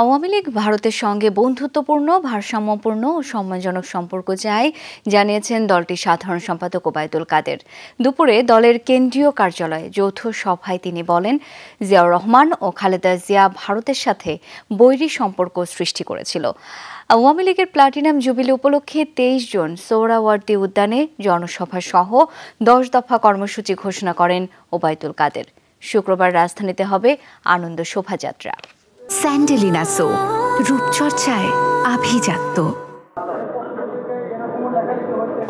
আওয়ামী লীগ ভারতের সঙ্গে বন্ধুত্বপূর্ণ, ভারসাম্যপূর্ণ ও সম্মানজনক সম্পর্ক চায় জানিয়েছেন দলটির সাধারণ সম্পাদক ওবায়দুল কাদের। দুপুরে দলের কেন্দ্রীয় কার্যালয়ে যৌথ সভায় তিনি বলেন, জিয়াউর রহমান ও খালেদা জিয়া ভারতের সাথে বৈরী সম্পর্ক সৃষ্টি করেছিল। আওয়ামী লীগের প্লাটিনাম জুবিলি উপলক্ষে 23 জুন সোহরাওয়ার্দী উদ্যানে জনসভা সহ 10 দফা কর্মসূচি ঘোষণা করেন ওবায়দুল কাদের। শুক্রবার রাজধানীতে হবে আনন্দ শোভাযাত্রা। স্যান্ডেলিনা সো, রূপচর্চায় আভিজাত্য।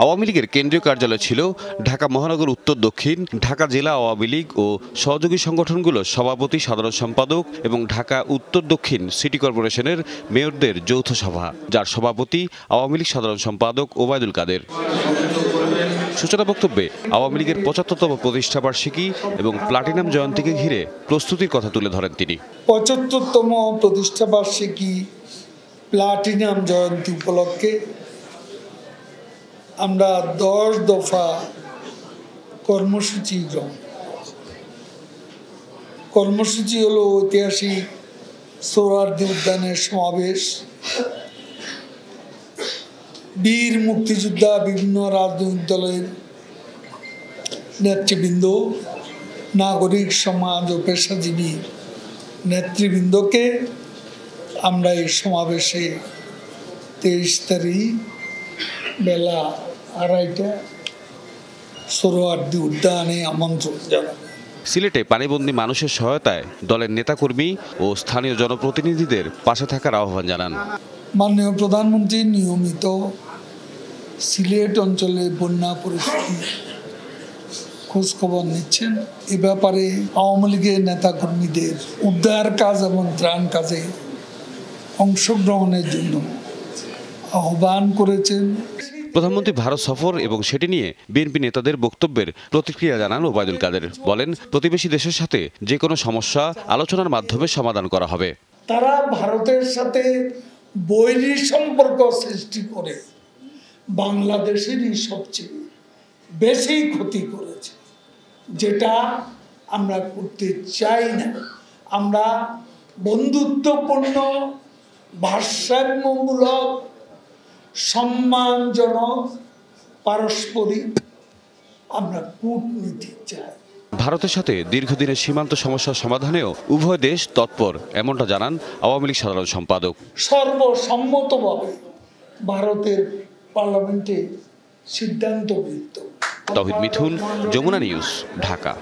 আওয়ামী লীগের কেন্দ্রীয় কার্যালয় ছিল ঢাকা মহানগর উত্তর দক্ষিণ, ঢাকা জেলা আওয়ামী লীগ ও সহযোগী সংগঠনগুলোর সভাপতি, সাধারণ সম্পাদক এবং ঢাকা উত্তর দক্ষিণ সিটি কর্পোরেশনের মেয়রদের যৌথ সভা, যার সভাপতি আওয়ামী লীগ সাধারণ সম্পাদক ওবায়দুল কাদের। সূচনা বক্তব্যে আওয়ামী লীগের 75তম প্রতিষ্ঠাবার্ষিকী এবং প্লাটিনাম জয়ন্তীকে ঘিরে প্রস্তুতির কথা তুলে ধরেন তিনি। 75তম প্রতিষ্ঠাবার্ষিকী প্লাটিনাম জয়ন্তী উপলক্ষে আমরা 10 দফা কর্মসূচি কর্মসূচি হলো ঐতিহাসিক সোহরাওয়ার্দী উদ্যানের সমাবেশ, বীর মুক্তিযোদ্ধা, বিভিন্ন রাজনৈতিক দলের নেতৃবৃন্দ, নাগরিক সমাজ ও পেশাজীবী নেতৃবৃন্দকে আমরা এই সমাবেশে 23 তারিখ বেলা 2:30 সোহরাওয়ার্দী উদ্যানে আমন্ত্রণ জানাবো। সিলেটে পানিবন্দী মানুষের সহায়তায় দলের নেতাকর্মী ও স্থানীয় জনপ্রতিনিধিদের পাশে থাকার আহ্বান জানান। মাননীয় প্রধানমন্ত্রী নিয়মিত সিলেট অঞ্চলে বন্যা পরিস্থিতি খোঁজখবর নিচ্ছেন। এ ব্যাপারে আওয়ামী লীগের নেতাকর্মীদের উদ্ধার কাজ এবং ত্রাণ কাজে অংশগ্রহণের জন্য আহ্বান করেছেন। প্রধানমন্ত্রী ভারত সফর এবং সেটি নিয়ে বিএনপি নেতাদের বক্তব্যের প্রতিক্রিয়া জানান ওবায়দুল কাদের। বলেন, প্রতিবেশী দেশের সাথে যে কোনো সমস্যা আলোচনার মাধ্যমে সমাধান করা হবে। তারা ভারতের সাথে বৈরী সম্পর্ক সৃষ্টি করে বাংলাদেশেরই সবচেয়ে বেশি ক্ষতি করেছে, যেটা আমরা করতে চাই না। আমরা বন্ধুত্বপূর্ণ, ভারসাম্যমূলক, সম্মানজনক, পারস্পরিক আমরা কূটনীতি চাই। ভারতের সাথে দীর্ঘদিনের সীমান্ত সমস্যার সমাধানেও উভয় দেশ তৎপর, এমনটা জানান আওয়ামী লীগ সাধারণ সম্পাদক। সর্বসম্মতভাবে ভারতের পার্লামেন্টে সিদ্ধান্ত গৃহীত। তাওহিদ মিথুন, যমুনা নিউজ, ঢাকা।